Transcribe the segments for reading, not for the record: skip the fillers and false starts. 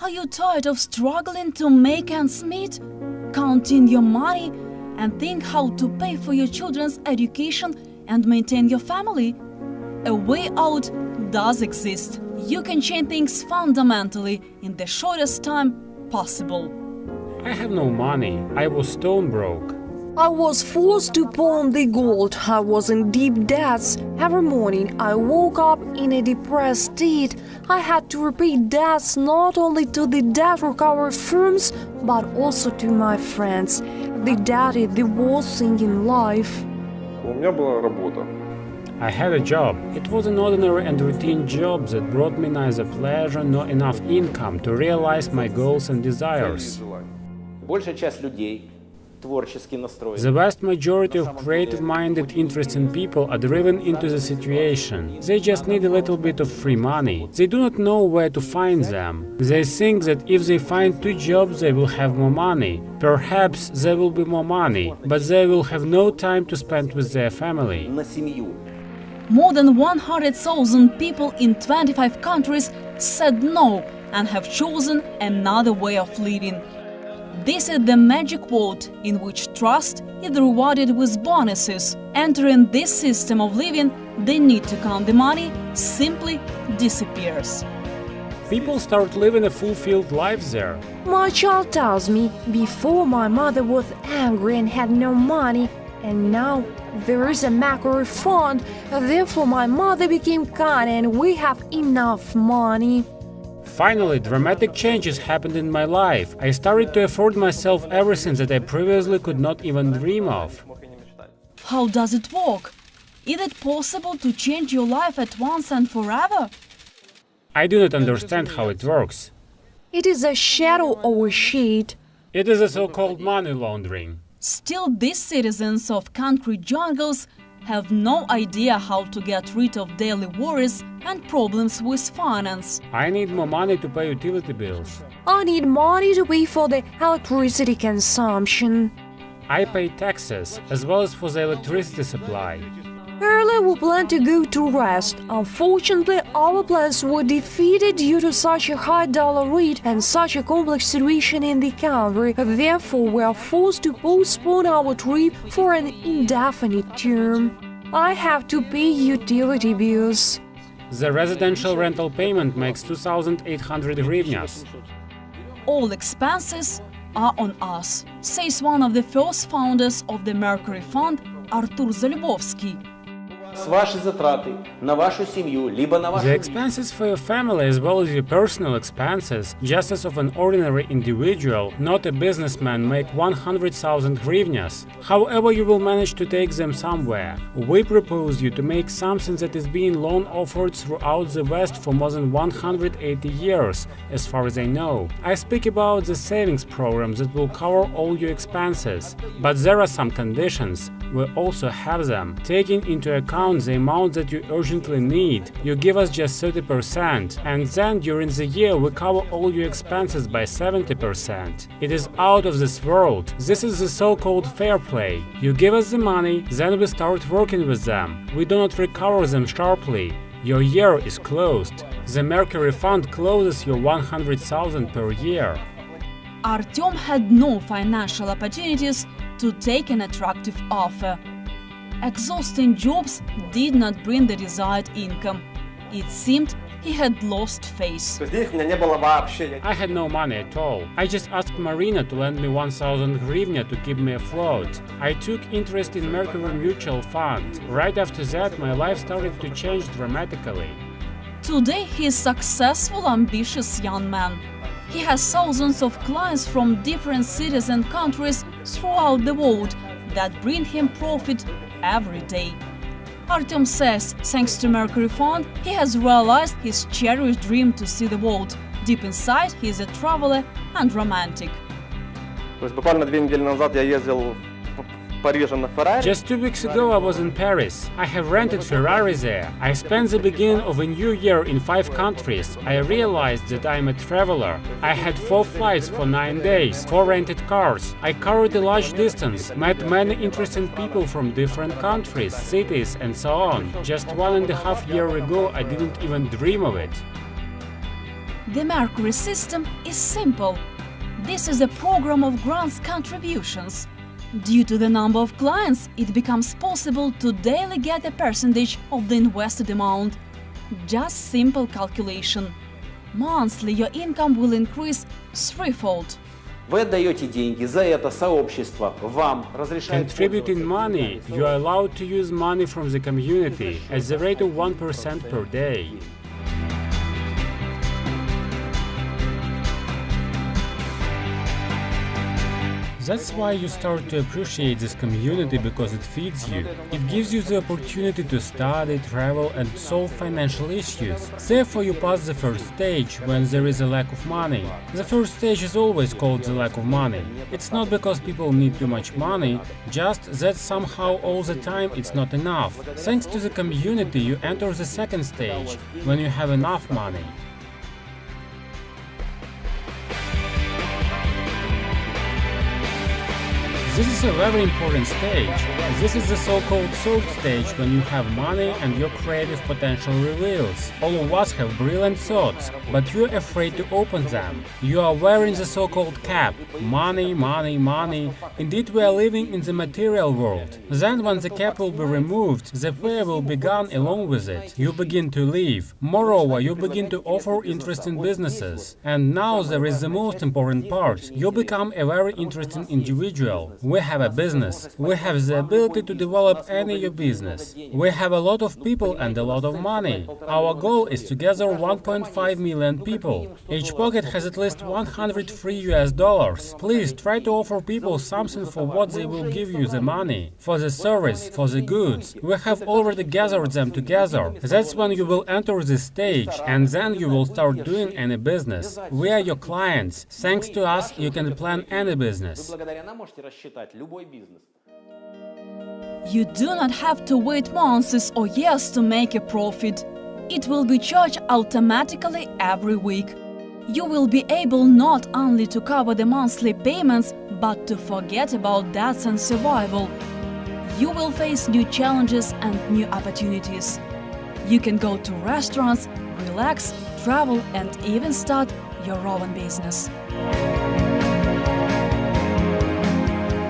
Are you tired of struggling to make ends meet? Counting your money and think how to pay for your children's education and maintain your family? A way out does exist. You can change things fundamentally in the shortest time possible. I have no money. I was stone broke. I was forced to pawn the gold. I was in deep debts. Every morning I woke up in a depressed state. I had to repay debts not only to the debt recovery firms, but also to my friends. The debt is the worst thing in life. У меня была работа. I had a job. It was an ordinary and routine job that brought me neither pleasure nor enough income to realize my goals and desires. Большая часть людей творчески настроены. The vast majority of creative-minded, interesting people are driven into the situation. They just need a little bit of free money. They do not know where to find them. They think that if they find 2 jobs, they will have more money. Perhaps there will be more money, but they will have no time to spend with their family. На семью. More than 100,000 people in 25 countries said no and have chosen another way of living. This is the magic world in which trust is rewarded with bonuses. Entering this system of living, the need to count the money simply disappears. People start living a fulfilled life there. My child tells me, before my mother was angry and had no money, and now there is a macro fund, therefore my mother became kind and we have enough money. Finally, dramatic changes happened in my life. I started to afford myself everything that I previously could not even dream of. How does it work? Is it possible to change your life at once and forever? I do not understand how it works. It is a shadow over a shade. It is a so-called money laundering. Still, these citizens of concrete jungles have no idea how to get rid of daily worries and problems with finance. I need more money to pay utility bills. I need money to pay for the electricity consumption. I pay taxes, as well as for the electricity supply. Earlier we planned to go to rest. Unfortunately, our plans were defeated due to such a high dollar rate and such a complex situation in the country. Therefore, we are forced to postpone our trip for an indefinite term. I have to pay utility bills. The residential rental payment makes 2,800 hryvnias. All expenses are on us, says one of the first founders of the Mercury Fund, Artur Zalubovsky. Ваши затраты на вашу семью, либо на вашу... The expenses for your family as well as your personal expenses, just as of an ordinary individual, not a businessman, make 100,000 hryvnias. However, you will manage to take them somewhere. We propose you to make something that is being long offered throughout the West for more than 180 years, as far as I know. I speak about the savings program that will cover all your expenses. But there are some conditions. We also have them. Taking into account the amount that you urgently need, you give us just 30%, and then during the year we cover all your expenses by 70%. It is out of this world. This is the so-called fair play. You give us the money, then we start working with them. We do not recover them sharply. Your year is closed. The Mercury Fund closes your 100,000 per year. Artyom had no financial opportunities to take an attractive offer. Exhausting jobs did not bring the desired income. It seemed he had lost faith. I had no money at all. I just asked Marina to lend me 1,000 hryvnia to keep me afloat. I took interest in Mercury Mutual Fund. Right after that, my life started to change dramatically. Today he is a successful, ambitious young man. He has thousands of clients from different cities and countries throughout the world that bring him profit every day. Artyom says, thanks to Mercury Fund, he has realized his cherished dream to see the world. Deep inside, he is a traveler and romantic. Буквально 2 недели назад я ездил Just 2 weeks ago I was in Paris. I have rented Ferrari there. I spent the beginning of a new year in 5 countries. I realized that I am a traveler. I had 4 flights for 9 days, 4 rented cars. I covered a large distance, met many interesting people from different countries, cities and so on. Just 1.5 years ago I didn't even dream of it. The Mercury system is simple. This is a program of grants contributions. Due to the number of clients, it becomes possible to daily get a percentage of the invested amount. Just simple calculation. Monthly your income will increase threefold. Вы отдаете деньги, за это сообщество вам разрешает Contributing money, you are allowed to use money from the community at the rate of 1% per day. That's why you start to appreciate this community, because it feeds you. It gives you the opportunity to study, travel and solve financial issues. Therefore you pass the first stage, when there is a lack of money. The first stage is always called the lack of money. It's not because people need too much money, just that somehow all the time it's not enough. Thanks to the community you enter the second stage, when you have enough money. This is a very important stage. This is the so-called third stage, when you have money and your creative potential reveals. All of us have brilliant thoughts, but you're afraid to open them. You are wearing the so-called cap. Money, money, money. Indeed, we are living in the material world. Then, when the cap will be removed, the fear will be gone along with it. You begin to live. Moreover, you begin to offer interesting businesses. And now there is the most important part. You become a very interesting individual. We have a business. We have the ability to develop any your business. We have a lot of people and a lot of money. Our goal is to gather 1.5 million people. Each pocket has at least $103. Please try to offer people something for what they will give you the money, for the service, for the goods. We have already gathered them together. That's when you will enter this stage, and then you will start doing any business. We are your clients. Thanks to us, you can plan any business. You do not have to wait months or years to make a profit. It will be charged automatically every week. You will be able not only to cover the monthly payments, but to forget about debts and survival. You will face new challenges and new opportunities. You can go to restaurants, relax, travel and even start your own business.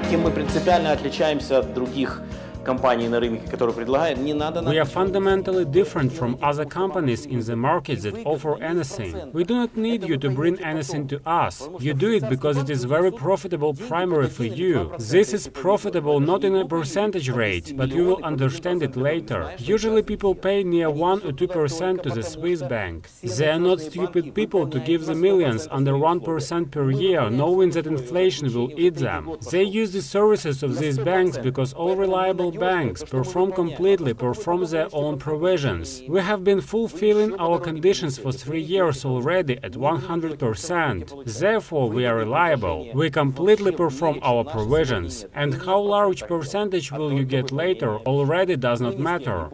Чем мы принципиально отличаемся от других компаний на рынке, которые предлагают, не надо нам... We are fundamentally different from other companies in the market that offer anything. We do not need you to bring anything to us. You do it because it is very profitable primarily for you. This is profitable not in a percentage rate, but you will understand it later. Usually people pay near 1 or 2% to the Swiss bank. They are not stupid people to give the millions under 1% per year, knowing that inflation will eat them. They use the services of these banks because all reliable banks perform their own provisions. We have been fulfilling our conditions for 3 years already at 100%. Therefore, we are reliable. We completely perform our provisions. And how large percentage will you get later already does not matter.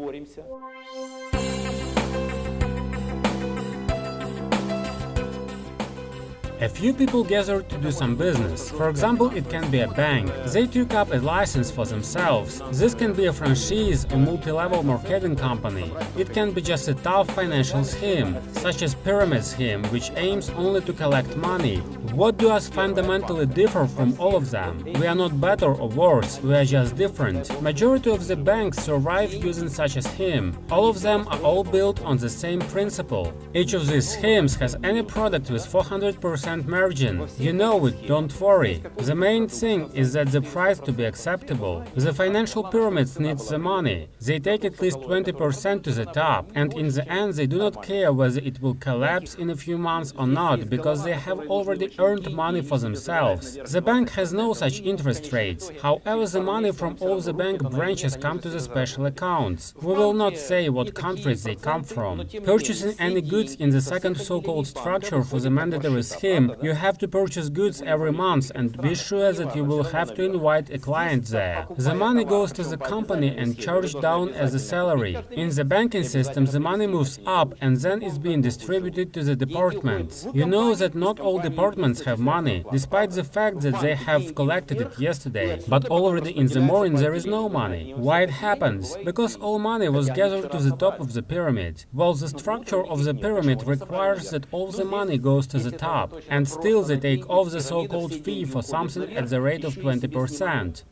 A few people gathered to do some business. For example, it can be a bank. They took up a license for themselves. This can be a franchise or multi-level marketing company. It can be just a tough financial scheme, such as pyramid scheme, which aims only to collect money. What do us fundamentally differ from all of them? We are not better or worse, we are just different. Majority of the banks survive using such a scheme. All of them are all built on the same principle. Each of these schemes has any product with 400% margin. You know it, don't worry. The main thing is that the price to be acceptable. The financial pyramids needs the money. They take at least 20% to the top, and in the end they do not care whether it will collapse in a few months or not, because they have already earned money for themselves. The bank has no such interest rates. However, the money from all the bank branches come to the special accounts. We will not say what countries they come from. Purchasing any goods in the second so-called structure for the mandatory scheme him, you have to purchase goods every month and be sure that you will have to invite a client there. The money goes to the company and charged down as a salary. In the banking system, the money moves up and then is being distributed to the departments. You know that not all departments have money, despite the fact that they have collected it yesterday. But already in the morning there is no money. Why it happens? Because all money was gathered to the top of the pyramid. Well, the structure of the pyramid requires that all the money goes to the top, and still they take off the so-called fee for something at the rate of 20%.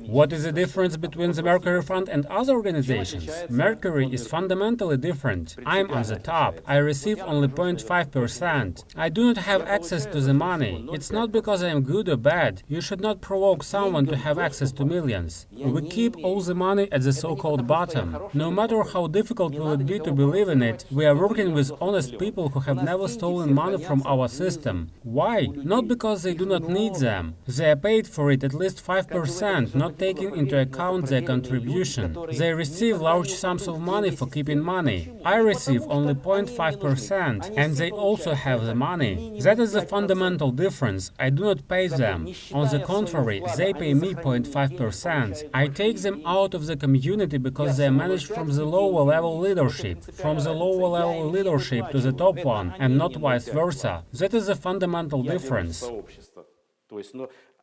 What is the difference between the Mercury Fund and other organizations? Mercury is fundamentally different. I'm on the top. I receive only 0.5%. I do not have access to the money. It's not because I am good or bad. You should not provoke someone to have access to millions. We keep all the money at the so-called bottom. No matter how difficult will it be to believe in it, we are working with honest people who have never stolen money from our system. Why? Not because they do not need them. They are paid for it at least 5%, not taking into account their contribution. They receive large sums of money for keeping money. I receive only 0.5%, and they also have the money. That is the fundamental difference. I do not pay them. On the contrary, they pay me 0.5%. I take them out of the community because they are managed from the lower level leadership, from the lower level leadership to the top one, and not vice versa. That is the fundamental difference.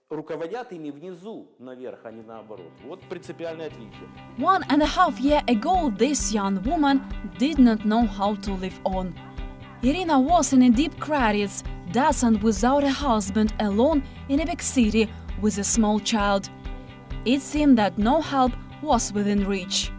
Руководят ими внизу наверх, а не наоборот. Вот принципиальное отличие. 1.5 years ago, this young woman did not know how to live on. Irina was in a deep credits, dancing without a husband, alone in a big city with a small child. It seemed that no help was within reach.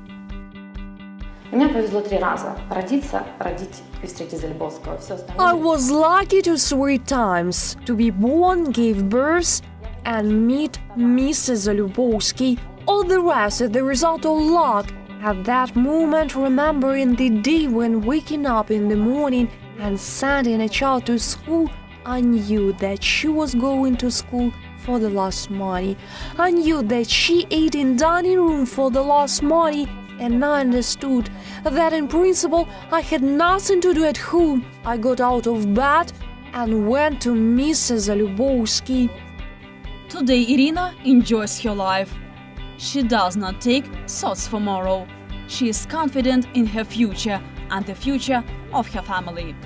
Мне повезло 3 раза. Родиться, родить и встретить Залюбовского. Все остальное. I was lucky to 3 times to be born, give birth, and meet Mrs. Zalubowski. All the rest is the result of luck. At that moment, remembering the day when waking up in the morning and sending a child to school, I knew that she was going to school for the last money. I knew that she ate in dining room for the last money, and I understood that in principle I had nothing to do at home. I got out of bed and went to Mrs. Zalubowski. Today Irina enjoys her life. She does not take thoughts for tomorrow. She is confident in her future and the future of her family.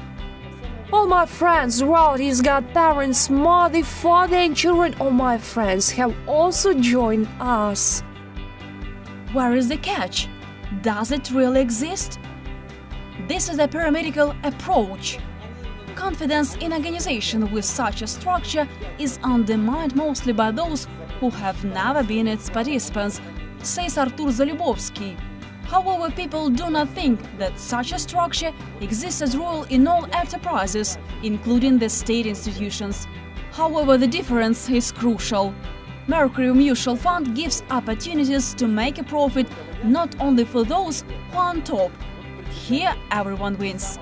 All my friends, relatives, godparents, mother, father and children of my friends have also joined us. Where is the catch? Does it really exist? This is a pyramidical approach. Confidence in organization with such a structure is undermined mostly by those who have never been its participants, says Artur Zalubowski. However, people do not think that such a structure exists as rule in all enterprises, including the state institutions. However, the difference is crucial. Mercury Mutual Fund gives opportunities to make a profit not only for those who are on top. Here everyone wins.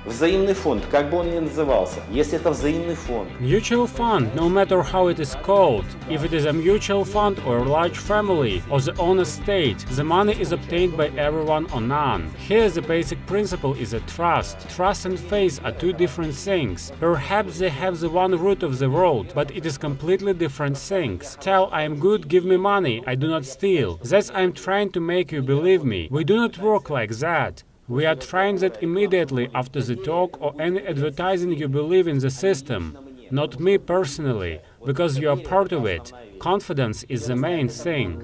Взаимный фонд, как бы он ни назывался, если это взаимный фонд. Mutual fund, no matter how it is called, if it is a mutual fund or a large family or the owner's state, the money is obtained by everyone or none. Here the basic principle is a trust. Trust and faith are two different things. Perhaps they have the one root of the world, but it is completely different things. Tell I am good, give me money, I do not steal. That's I am trying to make you believe me. We do not work like that. We are trying that immediately after the talk or any advertising you believe in the system. Not me personally, because you are part of it. Confidence is the main thing.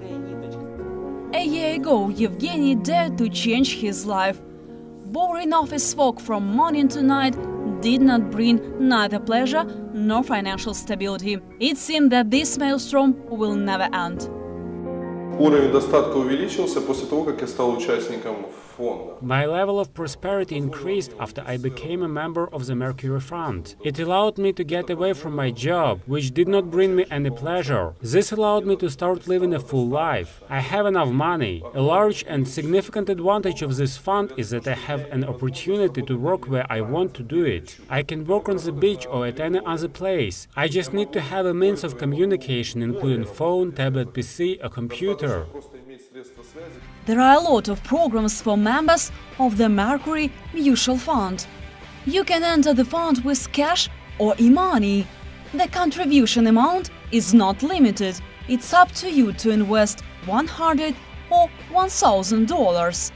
A year ago, Yevgeny dared to change his life. Boring office work from morning to night did not bring neither pleasure nor financial stability. It seemed that this maelstrom will never end. Уровень достатка увеличился после того, как я стал участником фонда. My level of prosperity increased after I became a member of the Mercury Fund. It allowed me to get away from my job, which did not bring me any pleasure. This allowed me to start living a full life. I have enough money. A large and significant advantage of this fund is that I have an opportunity to work where I want to do it. I can work on the beach or at any other place. I just need to have a means of communication, including phone, tablet, PC, or computer. There are a lot of programs for members of the Mercury Mutual Fund. You can enter the fund with cash or Imani. The contribution amount is not limited. It's up to you to invest $100 or $1,000.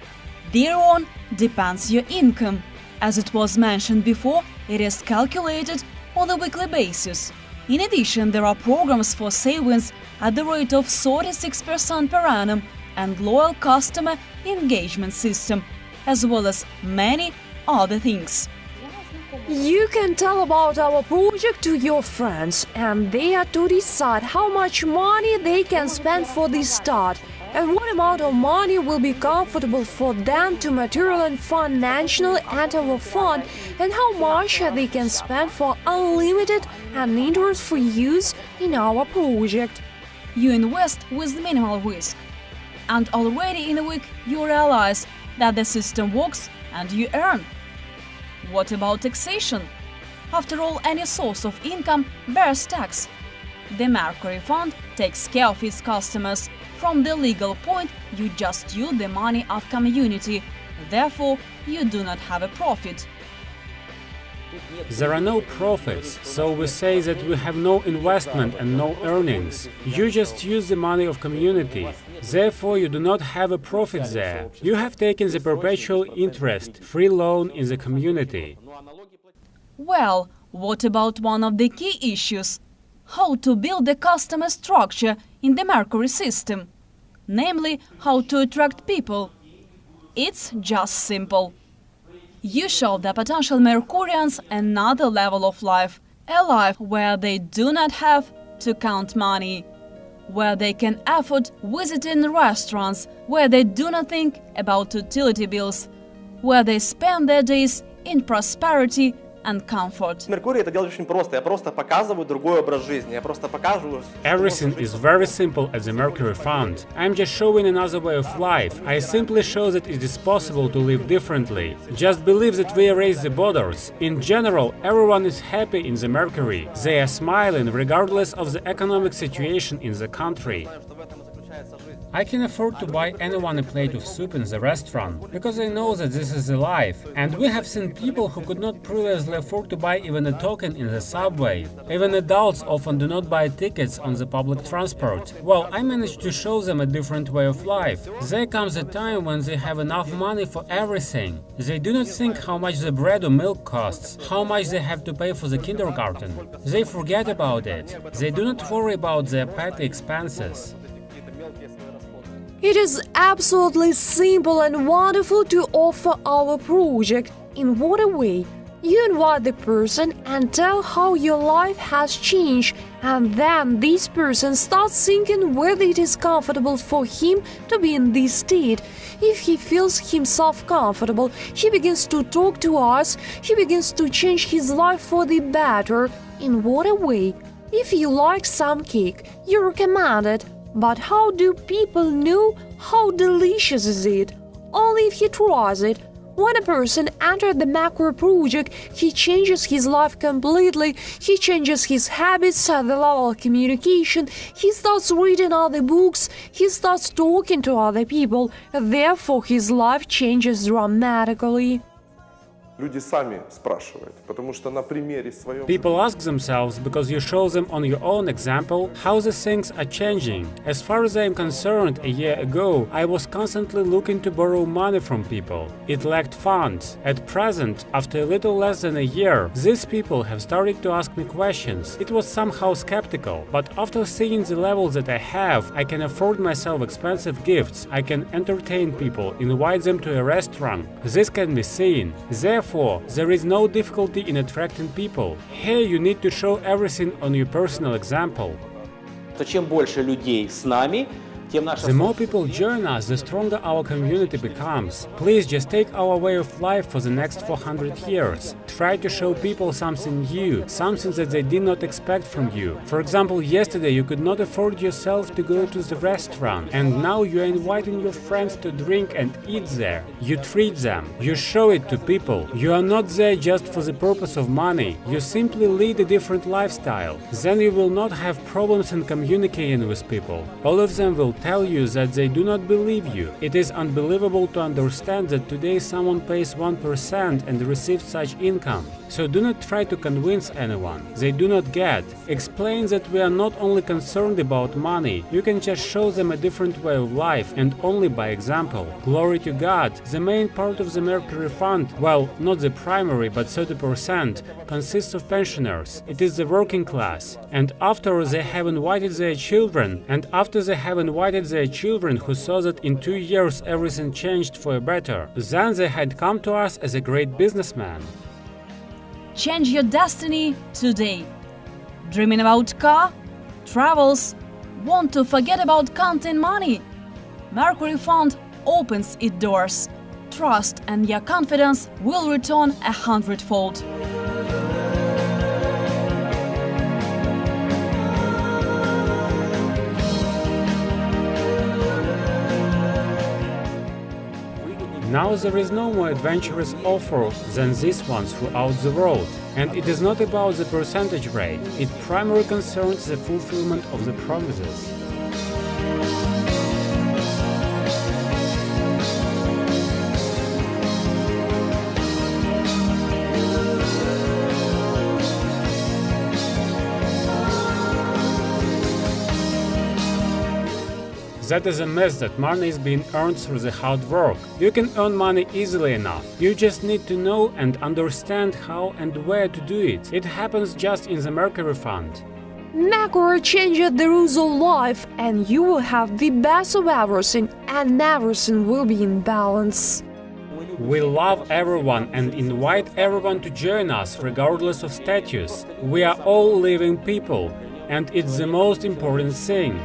Thereon depends your income. As it was mentioned before, it is calculated on a weekly basis. In addition, there are programs for savings at the rate of 36% per annum and loyal customer engagement system, as well as many other things. You can tell about our project to your friends, and they are to decide how much money they can spend for the start, and what amount of money will be comfortable for them to material and financially enter our fund, and how much they can spend for unlimited and interest-free use in our project. You invest with minimal risk, and already in a week you realize that the system works and you earn. What about taxation? After all, any source of income bears tax. The Mercury Fund takes care of its customers. From the legal point, you just use the money of community. Therefore, you do not have a profit. There are no profits, so we say that we have no investment and no earnings. You just use the money of community. Therefore, you do not have a profit there. You have taken the perpetual interest, free loan in the community. Well, what about one of the key issues? How to build the customer structure in the Mercury system? Namely, how to attract people. It's just simple. You show the potential Mercurians another level of life, a life where they do not have to count money, where they can afford visiting restaurants, where they do not think about utility bills, where they spend their days in prosperity and comfort. Меркурий это делает очень просто. Я просто показываю другой образ жизни. Я просто показываю. Everything is very simple at the Mercury Fund. I'm just showing another way of life. I simply show that it is possible to live differently. Just believe that we erase the borders. In general, everyone is happy in the Mercury. They are smiling regardless of the economic situation in the country. I can afford to buy anyone a plate of soup in the restaurant, because I know that this is the life. And we have seen people who could not previously afford to buy even a token in the subway. Even adults often do not buy tickets on the public transport. Well, I managed to show them a different way of life. There comes a time when they have enough money for everything. They do not think how much the bread or milk costs, how much they have to pay for the kindergarten. They forget about it. They do not worry about their petty expenses. It is absolutely simple and wonderful to offer our project. In what a way? You invite the person and tell how your life has changed, and then this person starts thinking whether it is comfortable for him to be in this state. If he feels himself comfortable, he begins to talk to us, he begins to change his life for the better. In what a way? If you like some cake, you recommend it. But how do people know how delicious is it? Only if he tries it. When a person enters the Mercury project, he changes his life completely, he changes his habits at the level of communication, he starts reading other books, he starts talking to other people, therefore his life changes dramatically. Люди сами спрашивают, потому что на примере своем... People ask themselves, because you show them on your own example, how the things are changing. As far as I am concerned, a year ago, I was constantly looking to borrow money from people. It lacked funds. At present, after a little less than a year, these people have started to ask me questions. It was somehow skeptical, but after seeing the level that I have, I can afford myself expensive gifts, I can entertain people, invite them to a restaurant. This can be seen. Therefore, there is no difficulty in attracting people. Here you need to show everything on your personal example. Чем больше людей с нами, The more people join us, the stronger our community becomes. Please just take our way of life for the next 400 years. Try to show people something new, something that they did not expect from you. For example, yesterday you could not afford yourself to go to the restaurant, and now you are inviting your friends to drink and eat there. You treat them, you show it to people. You are not there just for the purpose of money. You simply lead a different lifestyle. Then you will not have problems in communicating with people. All of them will tell you that they do not believe you. It is unbelievable to understand that today someone pays 1% and receives such income. So do not try to convince anyone. They do not get. Explain that we are not only concerned about money, you can just show them a different way of life and only by example. Glory to God. The main part of the Mercury Fund, well, not the primary, but 30%, consists of pensioners. It is the working class. And after they have invited their children, who saw that in 2 years everything changed for a better, then they had come to us as a great businessman. Change your destiny today. Dreaming about car, travels, want to forget about counting money? Mercury Fund opens its doors. Trust and your confidence will return 100-fold. Now there is no more adventurous offer than these ones throughout the world. And it is not about the percentage rate, it primarily concerns the fulfillment of the promises. That is a myth that money is being earned through the hard work. You can earn money easily enough. You just need to know and understand how and where to do it. It happens just in the Mercury Fund. Mercury changes the rules of life, and you will have the best of everything, and everything will be in balance. We love everyone and invite everyone to join us regardless of status. We are all living people, and it's the most important thing.